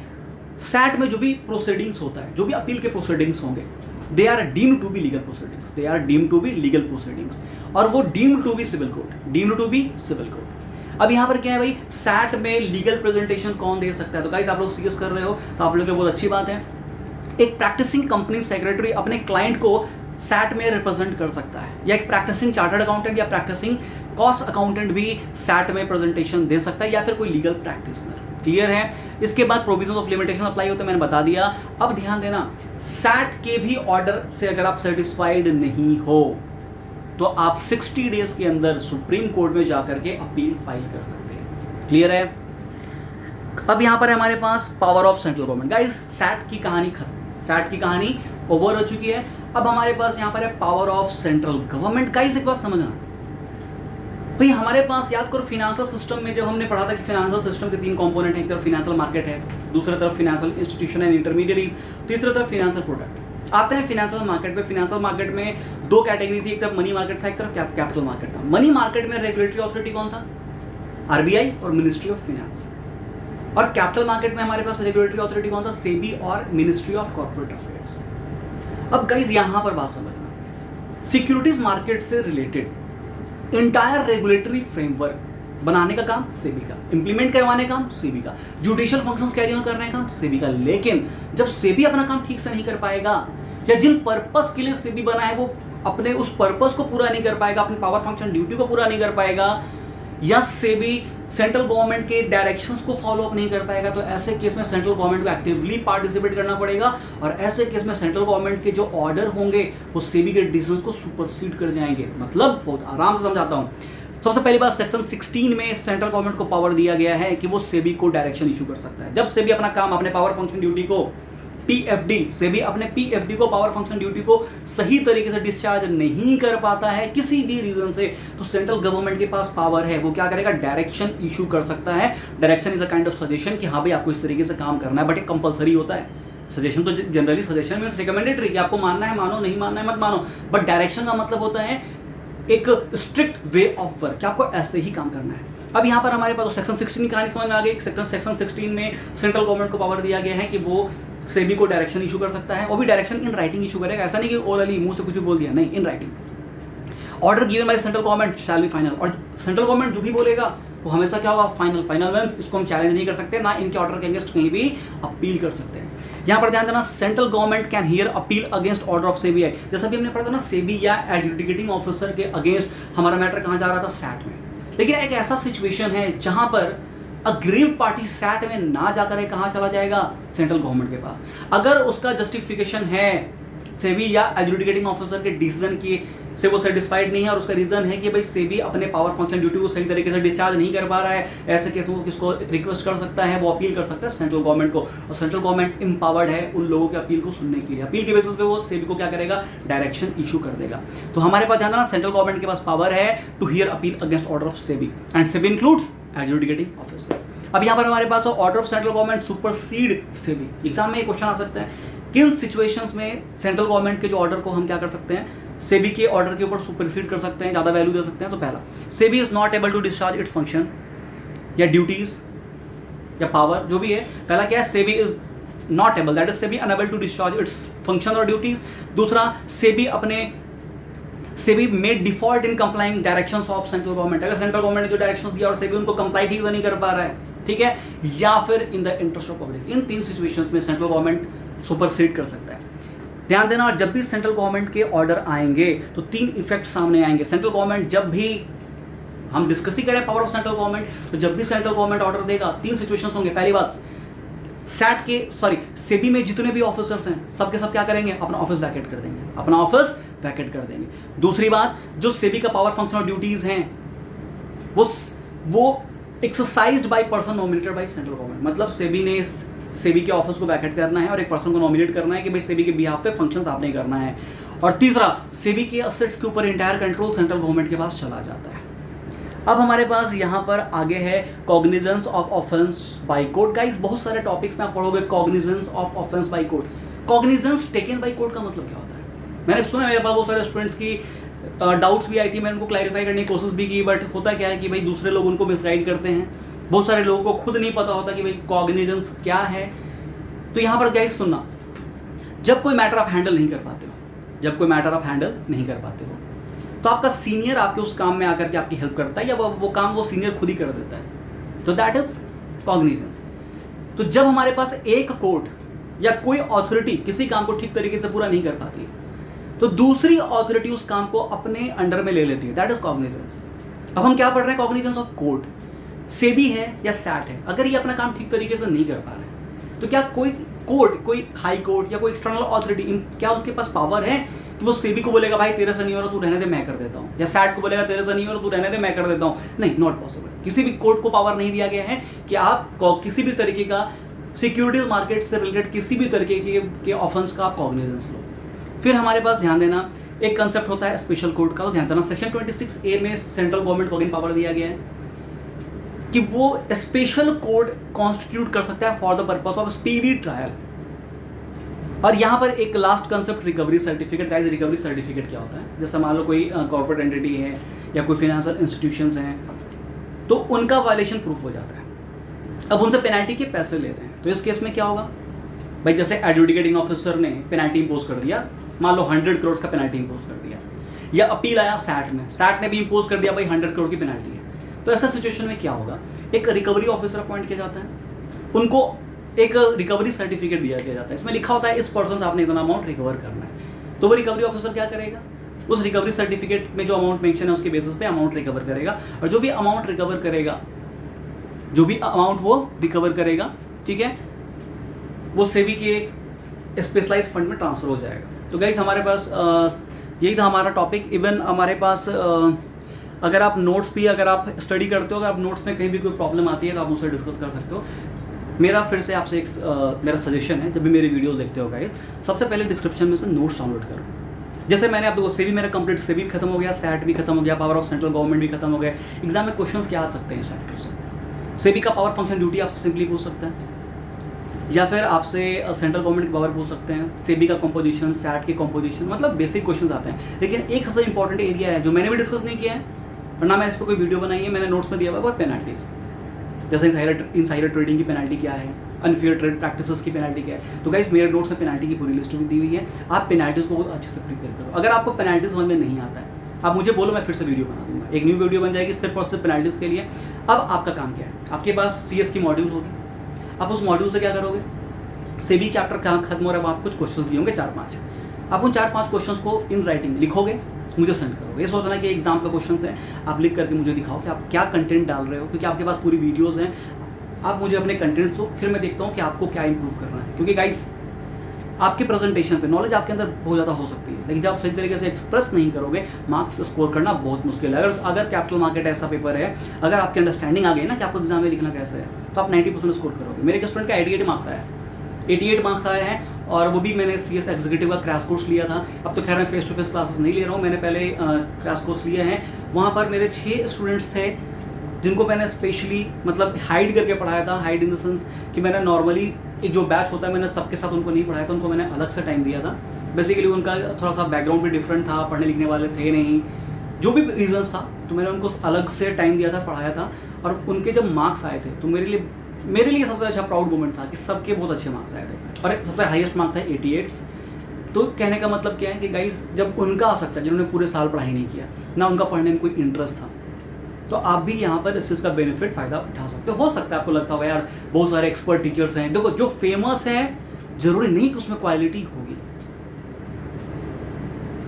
सैट में जो भी प्रोसीडिंग्स होता है, जो भी अपील के प्रोसीडिंग्स होंगे, they are deemed to be legal proceedings, they are deemed to be legal proceedings, और वो deemed to be civil code, deemed to be civil code. अब यहाँ पर क्या है भाई, सैट में लीगल प्रेजेंटेशन कौन दे सकता है? तो गाइस आप लोग सीरियस कर रहे हो तो आप लोग के लिए बहुत अच्छी बात है। एक प्रैक्टिसिंग कंपनी सेक्रेटरी अपने क्लाइंट को सैट में रिप्रेजेंट कर सकता है, या एक प्रैक्टिसिंग चार्टर्ड अकाउंटेंट या प्रैक्टिसिंग कॉस्ट अकाउंटेंट भी सैट में प्रेजेंटेशन दे सकता है, या फिर कोई लीगल प्रैक्टिशनर। क्लियर है? इसके बाद प्रोविजंस ऑफ लिमिटेशन अप्लाई होते हैं, मैंने बता दिया। अब ध्यान देना, सैट के भी ऑर्डर से अगर आप सेटिस्फाइड नहीं हो तो आप 60 डेज के अंदर सुप्रीम कोर्ट में जाकर के अपील फाइल कर सकते हैं। क्लियर है? अब यहां पर हमारे पास power of central government. Guys SAT की कहानी खत्म, सैट की कहानी ओवर हो चुकी है। अब हमारे पास यहां पर है power of central government. Guys एक बात समझना भाई, हमारे पास याद करो फिनेंशियल सिस्टम में जब हमने पढ़ा था कि फिनेंशियल सिस्टम के 3 कंपोनेंट हैं, एक तरफ फिनेंशियल मार्केट है, दूसरी तरफ फिनेंशियल इंस्टीट्यूशन एंड इंटरमीडियरीज, तीसरी तरफ फिनेंशियल प्रोडक्ट। आते हैं फिनेंशियल मार्केट पे। फिनेंशियल मार्केट में 2 कैटेगरी थी, एक तरफ मनी मार्केट था, एक तरफ कैपिटल मार्केट था। मनी मार्केट में रेगुलेटरी अथॉरिटी कौन था? आरबीआई और मिनिस्ट्री ऑफ फाइनेंस। और कैपिटल मार्केट में हमारे पास रेगुलेटरी अथॉरिटी कौन था? सेबी और मिनिस्ट्री ऑफ कॉर्पोरेट अफेयर्स। अब गाइस यहां पर बात समझना, सिक्योरिटीज मार्केट से रिलेटेड इंटायर रेगुलेटरी फ्रेमवर्क बनाने का काम सेबी का, इंप्लीमेंट करवाने का काम सेबी का, जुडिशियल फंक्शंस कैरी ऑन करने का काम सेबी का। लेकिन जब सेबी अपना काम ठीक से नहीं कर पाएगा, या जिन पर्पस के लिए सेबी बना है वो अपने उस पर्पस को पूरा नहीं कर पाएगा, अपने पावर फंक्शन ड्यूटी को पूरा नहीं कर पाएगा, या सेबी सेंट्रल गवर्नमेंट के डायरेक्शंस को फॉलो अप नहीं कर पाएगा, तो ऐसे केस में सेंट्रल गवर्नमेंट को एक्टिवली पार्टिसिपेट करना पड़ेगा। और ऐसे केस में सेंट्रल गवर्नमेंट के जो ऑर्डर होंगे वो सेबी के डिसीजंस को सुपरसीड कर जाएंगे। मतलब बहुत आराम से समझाता हूं। सबसे पहली बात, सेक्शन 16 में सेंट्रल गवर्नमेंट को पावर दिया गया है कि वो सेबी को डायरेक्शन इशू कर सकता है। जब सेबी अपना काम, अपने पावर फंक्शन ड्यूटी को पीएफडी, सेबी अपने पीएफडी को, पावर फंक्शन ड्यूटी को सही तरीके से डिस्चार्ज नहीं कर पाता है किसी भी रीजन से, तो सेंट्रल गवर्नमेंट के पास पावर है, वो क्या करेगा? डायरेक्शन इशू कर सकता है। Direction is a kind of suggestion कि हाँ भाई आपको इस तरीके से काम करना है, बट एक कंपलसरी होता है। सजेशन तो जनरली सजेशन मींस रिकमेंडेटरी कि आपको मानना है मानो, नहीं मानना है मत मानो, बट डायरेक्शन का मतलब होता है एक स्ट्रिक्ट वे ऑफ वर्क कि आपको ऐसे ही काम करना है। अब यहाँ पर हमारे पास सेक्शन 16 की कहानी समझ में आ गई। सेक्शन 16 में सेंट्रल गवर्नमेंट को पावर दिया गया है कि वो सेबी को डायरेक्शन इशू कर सकता है, वो भी डायरेक्शन इन राइटिंग इशू करेगा। ऐसा नहीं कि ओरली मुंह से कुछ भी बोल दिया, नहीं, in writing. Order given by central government shall be final, और सेंट्रल गवर्नमेंट जो भी बोलेगा वो हमेशा क्या होगा? फाइनल। फाइनल मींस इसको हम चैलेंज नहीं कर सकते, ना इनके ऑर्डर के अगेंस्ट कहीं भी अपील कर सकते हैं। यहाँ पर ध्यान देना, central government can hear appeal against order of SEBI. जैसा भी हमने पढ़ा था ना, सेबी या एडजुडिकेटिंग ऑफिसर के अगेंस्ट हमारा मैटर कहाँ जा रहा था? सैट में। लेकिन एक ऐसा सिचुएशन है जहां पर अग्रीव्ड पार्टी सैट में ना जाकर कहां चला जाएगा? सेंट्रल गवर्नमेंट के पास। अगर उसका जस्टिफिकेशन है सेबी या एडजुडिकेटिंग ऑफिसर के डिसीजन की से वो सेटिस्फाइड नहीं है, और उसका रीजन है कि भाई सेबी अपने पावर फंक्शन ड्यूटी को सही तरीके से डिस्चार्ज नहीं कर पा रहा है, ऐसे केस में वो किसको रिक्वेस्ट कर सकता है? वो अपील कर सकता है सेंट्रल गवर्नमेंट को। और सेंट्रल गवर्नमेंट एम्पावर्ड है उन लोगों के अपील को सुनने के लिए। अपील के बेसिस पे वो सेबी को क्या करेगा? डायरेक्शन इशू कर देगा। तो हमारे पास ध्यान देना, सेंट्रल गवर्नमेंट के पास पावर है to hear appeal against order of SEBI, and SEBI includes adjudicating officer. अब यहाँ पर हमारे पास order of central government supersede SEBI. Exam में एक क्वेश्चन आ सकता है, किन सिचुएशंस में सेंट्रल गवर्नमेंट के जो ऑर्डर को हम क्या कर सकते हैं? सेबी के ऑर्डर के ऊपर सुपरसीड कर सकते हैं, ज्यादा वैल्यू दे सकते हैं। तो पहला, SEBI is not able to discharge its function या ड्यूटीज या पावर, जो भी है। पहला क्या है, SEBI is not able, that is SEBI unable to discharge its function और ड्यूटीज। दूसरा, सेबी में default in complying directions of central government, अगर सेंट्रल गवर्नमेंट ने जो डायरेक्शंस दिया और सेबी उनको कंप्लाई ठीक से नहीं कर पा रहा है, ठीक है, या फिर in the interest of public. In 3 situations में सेंट्रल गवर्नमेंट सुपरसीड कर सकता है। ध्यान देना, जब भी सेंट्रल गवर्नमेंट के ऑर्डर आएंगे तो 3 इफेक्ट सामने आएंगे। सेंट्रल गवर्नमेंट, जब भी हम डिस्कस ही करें पावर ऑफ सेंट्रल गवर्नमेंट, तो जब भी सेंट्रल गवर्नमेंट ऑर्डर देगा 3 सिचुएशंस होंगे। पहली बात, सेबी में जितने भी ऑफिसर्स हैं सबके सब क्या करेंगे, अपना ऑफिस वैकेट कर देंगे, अपना ऑफिस वैकेट कर देंगे। दूसरी बात, जो सेबी का पावर फंक्शन और ड्यूटीज हैं वो exercised by person nominated by central government, मतलब सेबी के ऑफिस को वैकेट करना है और एक पर्सन को नॉमिनेट करना है कि भाई सेबी के बिहाफ पे फंक्शंस आपने करना है। और तीसरा, सेबी के असेट्स के ऊपर इंटायर कंट्रोल सेंट्रल गवर्नमेंट के पास चला जाता है। अब हमारे पास यहाँ पर आगे है cognizance of offence by court. Guys, बहुत सारे टॉपिक्स में आप पढ़ोगे cognizance of offence by court. Cognizance taken by court का मतलब क्या होता है? मैंने सुना, मेरे पास बहुत सारे स्टूडेंट्स की डाउट्स भी आई थी, मैंने उनको क्लैरिफाई करने की कोशिश भी की, बट होता क्या है कि भाई दूसरे लोग उनको मिसगाइड करते हैं। बहुत सारे लोगों को खुद नहीं पता होता कि भाई कॉग्निजेंस क्या है। तो यहाँ पर गाइस सुनना, जब कोई मैटर आप हैंडल नहीं कर पाते हो, तो आपका सीनियर आपके उस काम में आकर के आपकी हेल्प करता है, या वो काम वो सीनियर खुद ही कर देता है, तो दैट इज कॉग्निजेंस। तो जब हमारे पास एक कोर्ट या कोई अथॉरिटी किसी काम को ठीक तरीके से पूरा नहीं कर पाती है, तो दूसरी अथॉरिटी उस काम को अपने अंडर में ले लेती है, दैट इज कॉग्निजेंस। अब हम क्या पढ़ रहे हैं, कॉग्निजेंस ऑफ कोर्ट। सेबी है या सैट है, अगर ये अपना काम ठीक तरीके से नहीं कर पा रहे हैं, तो क्या कोई कोर्ट, कोई हाई कोर्ट या कोई एक्सटर्नल अथॉरिटी, क्या उनके पास पावर है कि वो सेबी को बोलेगा भाई तेरे से नहीं हो रहा, तू रहने दे, मैं कर देता हूँ, या सैट को बोलेगा तेरे से नहीं हो रहा, तू रहने दे, मैं कर देता हूँ? नहीं, नॉट पॉसिबल। किसी भी कोर्ट को पावर नहीं दिया गया है कि आप किसी भी तरीके का सिक्योरिटीज मार्केट से रिलेटेड किसी भी तरीके के ऑफेंस का आप कॉग्निजेंस लो। फिर हमारे पास ध्यान देना, एक कंसेप्ट होता है स्पेशल कोर्ट का। तो ध्यान देना, सेक्शन 26A में सेंट्रल गवर्नमेंट को अगेन पावर दिया गया है कि वो स्पेशल कोर्ट कॉन्स्टिट्यूट कर सकता है for the purpose of speedy trial. और यहाँ पर एक last concept, recovery certificate. Guys, recovery certificate क्या होता है? जैसे मान लो कोई कॉर्पोरेट एंटिटी है या कोई फाइनेंशियल इंस्टीट्यूशंस हैं, तो उनका वायलेशन प्रूफ हो जाता है, अब उनसे पेनल्टी के पैसे ले रहे हैं, तो इस केस में क्या होगा भाई? जैसे एडजुडिकेटिंग ऑफिसर ने पेनल्टी इंपोज कर दिया, मान लो 100 करोड़ का पेनल्टी इंपोज कर दिया, या अपील आया सैट में, सैट ने भी इंपोज कर दिया भाई 100 करोड़ की पेनल्टी है, तो ऐसा सिचुएशन में क्या होगा? एक रिकवरी ऑफिसर अपॉइंट किया जाता है, उनको एक रिकवरी सर्टिफिकेट दिया जाता है, इसमें लिखा होता है इस पर्सन से आपने इतना अमाउंट रिकवर करना है। तो वो रिकवरी ऑफिसर क्या करेगा? उस रिकवरी सर्टिफिकेट में जो अमाउंट मेंशन है उसके बेसिस पे अमाउंट रिकवर करेगा, और जो भी अमाउंट वो रिकवर करेगा, ठीक है, वो सेबी के स्पेशलाइज्ड फंड में ट्रांसफर हो जाएगा। तो गाइस, हमारे पास यही था हमारा टॉपिक। इवन हमारे पास अगर आप नोट्स भी अगर आप स्टडी करते हो, अगर आप नोट्स में कहीं भी कोई प्रॉब्लम आती है तो आप मुझसे डिस्कस कर सकते हो। मेरा फिर से आपसे एक मेरा सजेशन है, जब भी मेरी वीडियोस देखते हो गाइस, सबसे पहले डिस्क्रिप्शन में से नोट्स डाउनलोड करो। जैसे मैंने आप देखो, सेबी मेरा कंप्लीट, सेबी भी खत्म हो गया, सैट भी खत्म हो गया, पावर ऑफ सेंट्रल गवर्नमेंट भी खत्म हो गया। एग्जाम में क्वेश्चंस क्या आ सकते हैं सैट से? सेबी का पावर फंक्शन ड्यूटी आपसे सिंपली पूछ सकता है, या फिर आपसे सेंट्रल गवर्नमेंट की पावर पूछ सकते हैं, सेबी का कंपोजिशन, सैट की कंपोजिशन, मतलब बेसिक क्वेश्चन आते हैं। लेकिन एक सबसे इंपॉर्टेंट एरिया है जो मैंने भी डिस्कस नहीं किया है और ना मैंने इस पर कोई वीडियो बनाई है, मैंने नोट्स में दिया हुआ है, वो पेनल्टीज। जैसे इनसाइडर ट्रेडिंग की पेनल्टी क्या है, अनफेयर ट्रेड प्रैक्टिसेस की पेनल्टी क्या है। तो गाइस, मेरे नोट्स में पेनल्टी की पूरी लिस्ट भी दी हुई है, आप पेनल्टीज को बहुत अच्छे से प्रिपेयर करो। अगर आपको पेनल्टीज समझ में नहीं आता है, आप मुझे बोलो, मैं फिर से वीडियो बना दूंगा, एक न्यू वीडियो बन जाएगी सिर्फ और सिर्फ पेनल्टीज के लिए। अब आपका काम क्या है? आपके पास CS की मॉड्यूल होगी, आप उस मॉड्यूल से क्या करोगे? सेबी चैप्टर कहाँ खत्म हो रहा है, आप कुछ क्वेश्चन दिए होंगे 4-5, आप उन 4-5 क्वेश्चंस को इन राइटिंग लिखोगे, मुझे सेंड करोगे। ये सोचना कि एग्जाम का क्वेश्चन है, आप लिख करके मुझे दिखाओ कि आप क्या कंटेंट डाल रहे हो, क्योंकि आपके पास पूरी वीडियोज़ हैं। आप मुझे अपने कंटेंट्स दो, फिर मैं देखता हूँ कि आपको क्या इंप्रूव करना है। क्योंकि गाइस, आपके प्रेजेंटेशन पे नॉलेज आपके अंदर बहुत ज़्यादा हो सकती है, लेकिन जब आप सही तरीके से एक्सप्रेस नहीं करोगे, मार्क्स स्कोर करना बहुत मुश्किल है। अगर कैपिटल मार्केट ऐसा पेपर है, अगर आपकी अंडरस्टैंडिंग आ गई ना कि आपको एग्जाम में लिखना कैसे है, तो आप 90% स्कोर करोगे। मेरे एक स्टूडेंट का 88 मार्क्स आया है, 88 मार्क्स आए हैं, और वो भी मैंने CS एग्जीक्यूटिव का क्रैश कोर्स लिया था। अब तो खैर मैं फेस टू फेस क्लासेस नहीं ले रहा हूँ, मैंने पहले क्रैश कोर्स लिए हैं। वहाँ पर मेरे 6 स्टूडेंट्स थे जिनको मैंने स्पेशली मतलब हाइड करके पढ़ाया था। हाइड इन द सेंस कि मैंने नॉर्मली एक जो बैच होता है, मैंने सबके साथ उनको नहीं पढ़ाया था, उनको मैंने अलग से टाइम दिया था। बेसिकली उनका थोड़ा सा बैकग्राउंड भी डिफरेंट था, पढ़ने लिखने वाले थे नहीं, जो भी रीजंस था, तो मैंने उनको अलग से टाइम दिया था, पढ़ाया था। और उनके जब मार्क्स आए थे तो मेरे लिए सबसे अच्छा प्राउड मोमेंट था कि सबके बहुत अच्छे मार्क्स आए थे और एक सबसे हाईएस्ट मार्क था 88। तो कहने का मतलब क्या है कि गाइस जब उनका आ सकता है जिन्होंने पूरे साल पढ़ाई नहीं किया ना, उनका पढ़ने में कोई इंटरेस्ट था, तो आप भी यहाँ पर इस चीज़ का बेनिफिट फ़ायदा उठा सकते हो सकता है आपको लगता होगा यार बहुत सारे एक्सपर्ट टीचर्स हैं, देखो जो फेमस हैं जरूरी नहीं कि उसमें क्वालिटी होगी।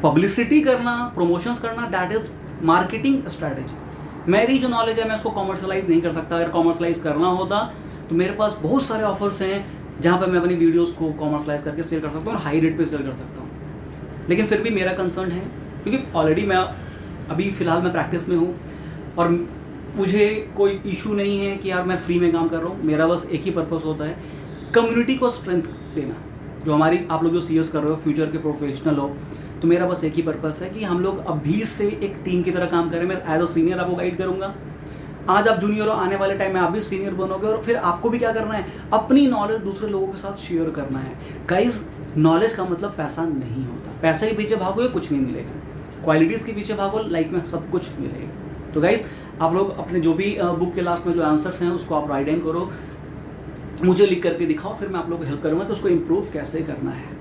पब्लिसिटी करना, प्रमोशंस करना, दैट इज मार्केटिंग स्ट्रैटेजी। मेरी जो नॉलेज है मैं उसको कॉमर्शलाइज नहीं कर सकता। अगर कॉमर्शलाइज करना होता तो मेरे पास बहुत सारे ऑफर्स हैं जहाँ पर मैं अपनी वीडियोस को कॉमर्शलाइज करके सेल कर सकता हूँ और हाई रेट पे सेल कर सकता हूँ। लेकिन फिर भी मेरा कंसर्न है क्योंकि ऑलरेडी मैं अभी फ़िलहाल मैं प्रैक्टिस में हूँ और मुझे कोई इशू नहीं है कि यार मैं फ्री में काम कर रहा हूँ। मेरा बस एक ही पर्पस होता है, कम्युनिटी को स्ट्रेंथ देना। जो हमारी आप लोग जो सीएस कर रहे हो, फ्यूचर के प्रोफेशनल हो, तो मेरा बस एक ही पर्पस है कि हम लोग अभी से एक टीम की तरह काम करें। मैं एज अ सीनियर आपको गाइड करूँगा। आज आप जूनियर हो, आने वाले टाइम में आप भी सीनियर बनोगे और फिर आपको भी क्या करना है, अपनी नॉलेज दूसरे लोगों के साथ शेयर करना है। गाइस नॉलेज का मतलब पैसा नहीं होता। पैसे के पीछे भागोगे कुछ नहीं मिलेगा, क्वालिटीज़ के पीछे भागो लाइफ में सब कुछ मिलेगा। तो गाइस आप लोग अपने जो भी बुक के लास्ट में जो आंसर्स हैं उसको आप राइट डाउन करो, मुझे लिख करके दिखाओ, फिर मैं आप लोगों को हेल्प करूँगा कि उसको इम्प्रूव कैसे करना है।